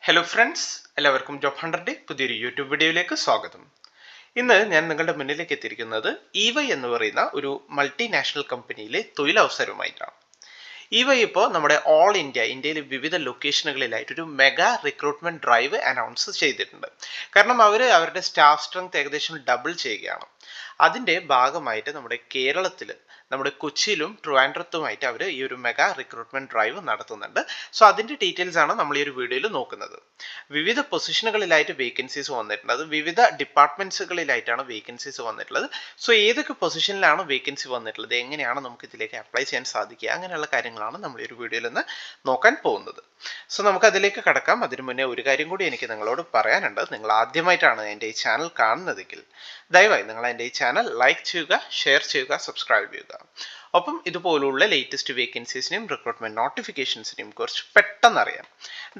Hello friends, എല്ലാവർക്കും job ഹണ്ടറിന്റെ പുതിയൊരു YouTube വീഡിയോയിലേക്ക് സ്വാഗതം. ഇന്ന് ഞാൻ നിങ്ങളുടെ മുന്നിലേക്ക് എത്തിയിരിക്കുന്നത് EY എന്ന് പറയുന്ന ഒരു മൾട്ടിനാഷണൽ കമ്പനിയിലെ തൊഴിലവസരവുമായിട്ടാണ്. EY ഇപ്പോൾ നമ്മുടെ ഇന്ത്യയിലെ വിവിധ ലൊക്കേഷനുകളിലായിട്ട് ഒരു മെഗാ റിക്രൂട്ട്മെന്റ് ഡ്രൈവ് അനൗൺസ് ചെയ്തിട്ടുണ്ട്. കാരണം അവരുടെ സ്റ്റാഫ് സ്ട്രെങ്ത് ഏകദേശം ഡബിൾ ചെയ്യുകയാണ്. അതിന്റെ ഭാഗമായിട്ട് നമ്മുടെ കേരളത്തിൽ, നമ്മുടെ കൊച്ചിയിലും ട്രിവാൻഡ്രത്തുമായിട്ട് അവർ ഈ ഒരു മെഗാ റിക്രൂട്ട്മെന്റ് ഡ്രൈവ് നടത്തുന്നുണ്ട്. സോ അതിന്റെ ഡീറ്റെയിൽസ് ആണ് നമ്മൾ ഈ ഒരു വീഡിയോയിൽ നോക്കുന്നത്. വിവിധ പൊസിഷനുകളിലായിട്ട് വേക്കൻസീസ് വന്നിട്ടുണ്ട്. അത് വിവിധ ഡിപ്പാർട്ട്മെന്റ്സുകളിലായിട്ടാണ് വേക്കൻസീസ് വന്നിട്ടുള്ളത്. സോ ഏതൊക്കെ പൊസിഷനിലാണ് വേക്കൻസി വന്നിട്ടുള്ളത്, എങ്ങനെയാണ് നമുക്ക് ഇതിലേക്ക് അപ്ലൈ ചെയ്യാൻ സാധിക്കുക, അങ്ങനെയുള്ള കാര്യങ്ങളാണ് നമ്മൾ ഈ ഒരു വീഡിയോയിൽ നിന്ന് നോക്കാൻ പോകുന്നത്. സോ നമുക്ക് അതിലേക്ക് കടക്കാം. അതിനു മുന്നേ ഒരു കാര്യം കൂടി എനിക്ക് നിങ്ങളോട് പറയാനുണ്ട്. നിങ്ങൾ ആദ്യമായിട്ടാണ് എൻ്റെ ഈ ചാനൽ കാണുന്നതെങ്കിൽ ദയവായി നിങ്ങൾ എൻ്റെ ഈ ചാനൽ ലൈക്ക് ചെയ്യുക, ഷെയർ ചെയ്യുക, സബ്സ്ക്രൈബ് ചെയ്യുക. ഒപ്പം ഇതുപോലുള്ള ലേറ്റസ്റ്റ് വേക്കൻസീസിനെയും റിക്രൂട്ട്മെന്റ് നോട്ടിഫിക്കേഷൻസിനെയും കുറിച്ച് പെട്ടെന്ന് അറിയാം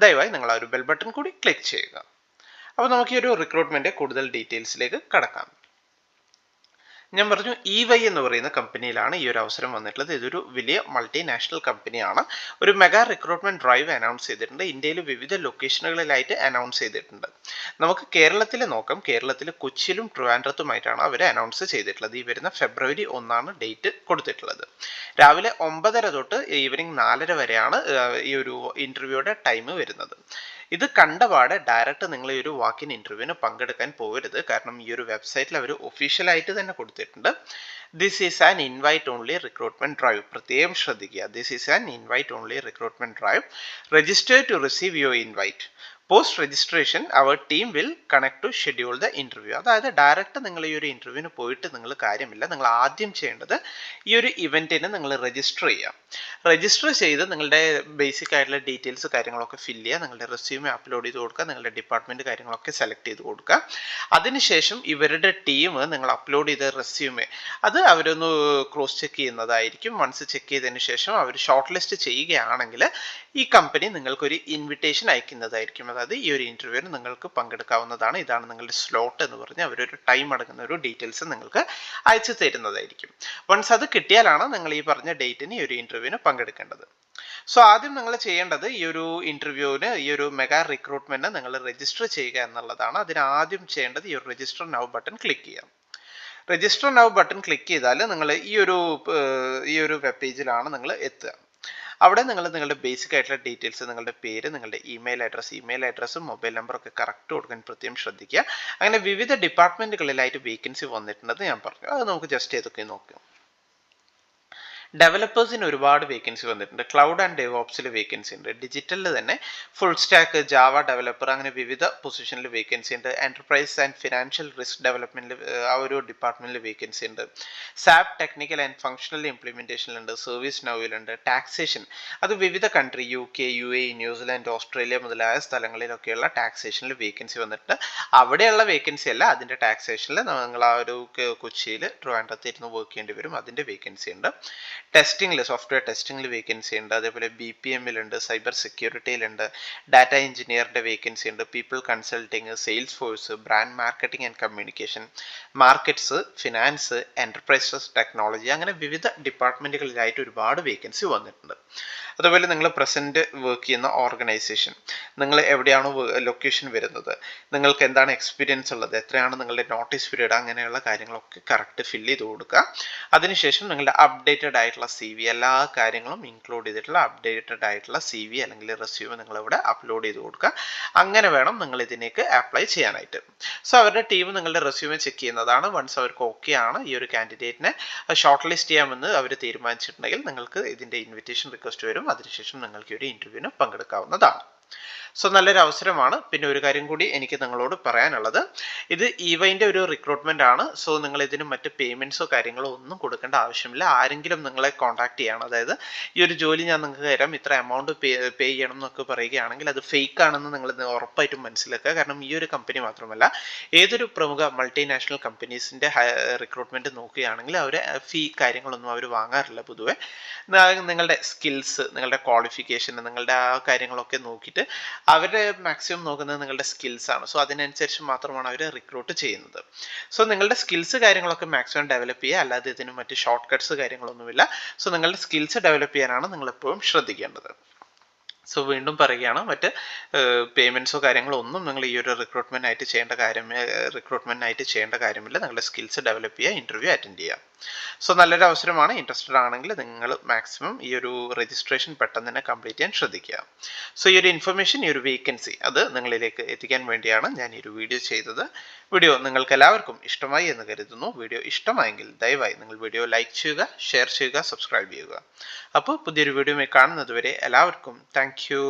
ദയവായി നിങ്ങൾ ആ ഒരു ബെൽ ബട്ടൺ കൂടി ക്ലിക്ക് ചെയ്യുക. അപ്പോൾ നമുക്ക് ഈ ഒരു റിക്രൂട്ട്മെന്റ് കൂടുതൽ ഡീറ്റെയിൽസിലേക്ക് കടക്കാം. ഞാൻ പറഞ്ഞു, EY എന്ന് പറയുന്ന കമ്പനിയിലാണ് ഈ ഒരു അവസരം വന്നിട്ടുള്ളത്. ഇതൊരു വലിയ മൾട്ടിനാഷണൽ കമ്പനിയാണ്. ഒരു മെഗാ റിക്രൂട്ട്മെന്റ് ഡ്രൈവ് അനൗൺസ് ചെയ്തിട്ടുണ്ട്. ഇന്ത്യയിൽ വിവിധ ലൊക്കേഷനുകളിലായിട്ട് അനൗൺസ് ചെയ്തിട്ടുണ്ട്. നമുക്ക് കേരളത്തിൽ നോക്കാം. കേരളത്തിൽ കൊച്ചിയിലും ട്രിവാൻഡ്രത്തുമായിട്ടാണ് അവർ അനൗൺസ് ചെയ്തിട്ടുള്ളത്. ഈ വരുന്ന ഫെബ്രുവരി 1 ഡേറ്റ് കൊടുത്തിട്ടുള്ളത്. രാവിലെ 9:30 തൊട്ട് ഈവനിങ് 4:30 വരെയാണ് ഈ ഒരു ഇന്റർവ്യൂയുടെ ടൈം വരുന്നത്. ഇത് കണ്ടപാടെ ഡയറക്റ്റ് നിങ്ങൾ ഈ ഒരു വാക്കിൻ ഇന്റർവ്യൂവിന് പങ്കെടുക്കാൻ പോകരുത്. കാരണം ഈ ഒരു വെബ്സൈറ്റിൽ അവർ ഒഫീഷ്യലായിട്ട് തന്നെ കൊടുത്തിട്ടുണ്ട്, this is an invite only recruitment drive. പ്രത്യേകം ശ്രദ്ധിക്കുക, this is an invite only recruitment drive. Register to receive your invite. Post registration our team will connect to schedule the interview. അതായത് ഡയറക്റ്റ് നിങ്ങൾ ഈ ഒരു ഇന്റർവ്യൂവിന് പോയിട്ട് നിങ്ങൾ കാര്യമില്ല. നിങ്ങൾ ആദ്യം ചെയ്യേണ്ടത് ഈ ഒരു ഇവന്റിന് നിങ്ങൾ രജിസ്റ്റർ ചെയ്യാം. രജിസ്റ്റർ ചെയ്ത് നിങ്ങളുടെ ബേസിക് ആയിട്ടുള്ള ഡീറ്റെയിൽസ് കാര്യങ്ങളൊക്കെ ഫില്ല് ചെയ്യുക. നിങ്ങളുടെ റെസ്യൂമെ അപ്ലോഡ് ചെയ്ത് കൊടുക്കുക. നിങ്ങളുടെ ഡിപ്പാർട്ട്മെന്റ് കാര്യങ്ങളൊക്കെ സെലക്ട് ചെയ്ത് കൊടുക്കുക. അതിനുശേഷം ഇവരുടെ ടീം നിങ്ങൾ അപ്ലോഡ് ചെയ്ത റെസ്യൂമെ അത് അവരൊന്ന് ക്രോസ് ചെക്ക് ചെയ്യുന്നതായിരിക്കും. വൺസ് ചെക്ക് ചെയ്തതിന് ശേഷം അവർ ഷോർട്ട് ലിസ്റ്റ് ചെയ്യുകയാണെങ്കിൽ ഈ കമ്പനി നിങ്ങൾക്കൊരു ഇൻവിറ്റേഷൻ അയക്കുന്നതായിരിക്കും. അതായത് ഈ ഒരു ഇന്റർവ്യൂവിന് നിങ്ങൾക്ക് പങ്കെടുക്കാവുന്നതാണ്, ഇതാണ് നിങ്ങളുടെ സ്ലോട്ട് എന്ന് പറഞ്ഞ് അവരൊരു ടൈം അടങ്ങുന്ന ഒരു ഡീറ്റെയിൽസ് നിങ്ങൾക്ക് അയച്ചു തരുന്നതായിരിക്കും. വൺസ് അത് കിട്ടിയാലാണ് നിങ്ങൾ ഈ പറഞ്ഞ ഡേറ്റിന് ഈ ഒരു ഇന്റർവ്യൂവിന് പങ്കെടുക്കേണ്ടത്. സോ ആദ്യം നിങ്ങൾ ചെയ്യേണ്ടത് ഈ ഒരു ഇന്റർവ്യൂവിന്, ഈ ഒരു മെഗാ റിക്രൂട്ട്മെന്റിന് നിങ്ങൾ രജിസ്റ്റർ ചെയ്യുക എന്നുള്ളതാണ്. അതിന് ആദ്യം ചെയ്യേണ്ടത് ഈ ഒരു രജിസ്റ്റർ നൗ ബട്ടൺ ക്ലിക്ക് ചെയ്യാം. രജിസ്റ്റർ നൗ ബട്ടൺ ക്ലിക്ക് ചെയ്താൽ നിങ്ങൾ ഈ ഒരു വെബ് പേജിലാണ് നിങ്ങൾ എത്തുക. അവിടെ നിങ്ങൾ നിങ്ങളുടെ ബേസിക് ആയിട്ടുള്ള ഡീറ്റെയിൽസ്, നിങ്ങളുടെ പേര്, നിങ്ങളുടെ ഇമെയിൽ അഡ്രസ്സും മൊബൈൽ നമ്പറൊക്കെ കറക്റ്റ് കൊടുക്കാൻ പ്രത്യേകം ശ്രദ്ധിക്കുക. അങ്ങനെ വിവിധ ഡിപ്പാർട്ട്മെന്റുകളിലായിട്ട് വേക്കൻസി വന്നിട്ടുണ്ടെന്ന് ഞാൻ പറഞ്ഞു. അത് നമുക്ക് ജസ്റ്റ് ഏതൊക്കെ നോക്കാം. ഡെവലപ്പേഴ്സിന് ഒരുപാട് വേക്കൻസി വന്നിട്ടുണ്ട്. ക്ലൗഡ് ആൻഡ് ഡെവോപ്സിൽ വേക്കൻസി ഉണ്ട്. ഡിജിറ്റലിൽ തന്നെ ഫുൾ സ്റ്റാക്ക്, ജാവ ഡെവലപ്പർ, അങ്ങനെ വിവിധ പൊസിഷനിൽ വേക്കൻസി ഉണ്ട്. എന്റർപ്രൈസ് ആൻഡ് ഫിനാൻഷ്യൽ റിസ്ക് ഡെവലപ്മെന്റിൽ ആ ഒരു ഡിപ്പാർട്ട്മെന്റിൽ വേക്കൻസി ഉണ്ട്. സാപ്പ് ടെക്നിക്കൽ ആൻഡ് ഫങ്ഷണൽ ഇംപ്ലിമെന്റേഷനിലുണ്ട്. സർവീസ് നൗവിലുണ്ട്. ടാക്സേഷൻ, അത് വിവിധ country, UK, UAE, New Zealand, Australia മുതലായ സ്ഥലങ്ങളിലൊക്കെയുള്ള ടാക്സേഷനിൽ വേക്കൻസി വന്നിട്ടുണ്ട്. അവിടെയുള്ള വേക്കൻസി അല്ല, അതിന്റെ ടാക്സേഷനിൽ നിങ്ങൾ ആ ഒരു കൊച്ചിയിൽ, ട്രിവാൻഡ്രത്ത് ഇരുന്ന് വർക്ക് ചെയ്യേണ്ടി വരും. അതിന്റെ വേക്കൻസി ഉണ്ട്. ടെസ്റ്റിംഗിൽ, സോഫ്റ്റ്വെയർ ടെസ്റ്റിംഗിൽ വേക്കൻസി ഉണ്ട്. അതേപോലെ BPM-ലുണ്ട്, സൈബർ സെക്യൂരിറ്റിയിലുണ്ട്, ഡാറ്റ എഞ്ചിനീയറുടെ വേക്കൻസി ഉണ്ട്. People consulting, sales force, brand marketing and communication, markets, finance, enterprises technology, അങ്ങനെ വിവിധ ഡിപ്പാർട്ട്മെന്റുകളിലായിട്ട് ഒരുപാട് വേക്കൻസി വന്നിട്ടുണ്ട്. അതുപോലെ നിങ്ങൾ പ്രസന്റ് വർക്ക് ചെയ്യുന്ന ഓർഗനൈസേഷൻ, നിങ്ങൾ എവിടെയാണോ ലൊക്കേഷൻ വരുന്നത്, നിങ്ങൾക്ക് എന്താണ് എക്സ്പീരിയൻസ് ഉള്ളത്, എത്രയാണ് നിങ്ങളുടെ നോട്ടീസ് പീരീഡ്, അങ്ങനെയുള്ള കാര്യങ്ങളൊക്കെ കറക്റ്റ് ഫില്ല് ചെയ്ത് കൊടുക്കുക. അതിനുശേഷം നിങ്ങളുടെ അപ്ഡേറ്റഡ് ആയിട്ടുള്ള CV, എല്ലാ കാര്യങ്ങളും ഇൻക്ലൂഡ് ചെയ്തിട്ടുള്ള അപ്ഡേറ്റഡ് ആയിട്ടുള്ള CV അല്ലെങ്കിൽ റെസ്യൂമെ നിങ്ങൾ ഇവിടെ അപ്ലോഡ് ചെയ്ത് കൊടുക്കുക. അങ്ങനെ വേണം നിങ്ങൾ ഇതിലേക്ക് അപ്ലൈ ചെയ്യാനായിട്ട്. സോ അവരുടെ ടീം നിങ്ങളുടെ റെസ്യൂമെ ചെക്ക് ചെയ്യുന്നതാണ്. വൺസ് അവർക്ക് ഓക്കെ ആണ്, ഈ ഒരു കാൻഡിഡേറ്റിനെ ഷോർട്ട് ലിസ്റ്റ് ചെയ്യാമെന്ന് അവർ തീരുമാനിച്ചിട്ടുണ്ടെങ്കിൽ നിങ്ങൾക്ക് ഇതിന്റെ ഇൻവിറ്റേഷൻ റിക്വസ്റ്റ് വരും. അതിനുശേഷം നിങ്ങൾക്ക് ഒരു ഇന്റർവ്യൂവിന് പങ്കെടുക്കാവുന്നതാണ്. സോ നല്ലൊരു അവസരമാണ്. പിന്നെ ഒരു കാര്യം കൂടി എനിക്ക് നിങ്ങളോട് പറയാനുള്ളത്, ഇത് EYന്റെ ഒരു റിക്രൂട്ട്മെന്റ് ആണ്. സോ നിങ്ങൾ ഇതിന് മറ്റ് പേയ്മെന്റ്സോ കാര്യങ്ങളോ ഒന്നും കൊടുക്കേണ്ട ആവശ്യമില്ല. ആരെങ്കിലും നിങ്ങളെ കോൺടാക്ട് ചെയ്യണം, അതായത് ഈ ഒരു ജോലി ഞാൻ നിങ്ങൾക്ക് തരാം, ഇത്ര എമൗണ്ട് പേ ചെയ്യണം എന്നൊക്കെ പറയുകയാണെങ്കിൽ അത് ഫേക്ക് ആണെന്ന് നിങ്ങൾ ഉറപ്പായിട്ടും മനസ്സിലാക്കുക. കാരണം ഈ ഒരു കമ്പനി മാത്രമല്ല, ഏതൊരു പ്രമുഖ മൾട്ടിനാഷണൽ കമ്പനീസിന്റെ റിക്രൂട്ട്മെന്റ് നോക്കുകയാണെങ്കിൽ അവർ ഫീ കാര്യങ്ങളൊന്നും അവർ വാങ്ങാറില്ല പൊതുവെ. നിങ്ങളുടെ സ്കിൽസ്, നിങ്ങളുടെ ക്വാളിഫിക്കേഷൻ, നിങ്ങളുടെ ആ കാര്യങ്ങളൊക്കെ നോക്കിയിട്ട് അവരുടെ മാക്സിമം നോക്കുന്നത് നിങ്ങളുടെ സ്കിൽസ് ആണ്. സോ അതിനനുസരിച്ച് മാത്രമാണ് അവർ റിക്രൂട്ട് ചെയ്യുന്നത്. സോ നിങ്ങളുടെ സ്കിൽസ് കാര്യങ്ങളൊക്കെ മാക്സിമം ഡെവലപ്പ് ചെയ്യുക, അല്ലാതെ ഇതിന് മറ്റ് ഷോർട്ട് കട്ട്സ് കാര്യങ്ങളൊന്നുമില്ല. സോ നിങ്ങളുടെ സ്കിൽസ് ഡെവലപ്പ് ചെയ്യാനാണ് നിങ്ങൾ എപ്പോഴും ശ്രദ്ധിക്കേണ്ടത്. സോ വീണ്ടും പറയുകയാണ്, മറ്റ് പേയ്മെൻറ്റ്സോ കാര്യങ്ങളോ ഒന്നും നിങ്ങൾ ഈ ഒരു റിക്രൂട്ട്മെൻറ്റായിട്ട് ചെയ്യേണ്ട കാര്യമില്ല. നിങ്ങളുടെ സ്കിൽസ് ഡെവലപ്പ് ചെയ്യുക, ഇൻ്റർവ്യൂ അറ്റൻഡ് ചെയ്യുക. സോ നല്ലൊരു അവസരമാണ്. ഇൻട്രസ്റ്റഡ് ആണെങ്കിൽ നിങ്ങൾ മാക്സിമം ഈ ഒരു രജിസ്ട്രേഷൻ പെട്ടെന്ന് തന്നെ കംപ്ലീറ്റ് ചെയ്യാൻ ശ്രദ്ധിക്കുക. സോ ഈ ഒരു ഇൻഫർമേഷൻ, ഈ ഒരു വേക്കൻസി അത് നിങ്ങളിലേക്ക് എത്തിക്കാൻ വേണ്ടിയാണ് ഞാൻ ഈ ഒരു വീഡിയോ ചെയ്തത്. വീഡിയോ നിങ്ങൾക്ക് എല്ലാവർക്കും ഇഷ്ടമായി എന്ന് കരുതുന്നു. വീഡിയോ ഇഷ്ടമായെങ്കിൽ ദയവായി നിങ്ങൾ വീഡിയോ ലൈക്ക് ചെയ്യുക, ഷെയർ ചെയ്യുക, സബ്സ്ക്രൈബ് ചെയ്യുക. അപ്പോൾ പുതിയൊരു വീഡിയോയുമായി കാണുന്നത് വരെ എല്ലാവർക്കും താങ്ക് യു.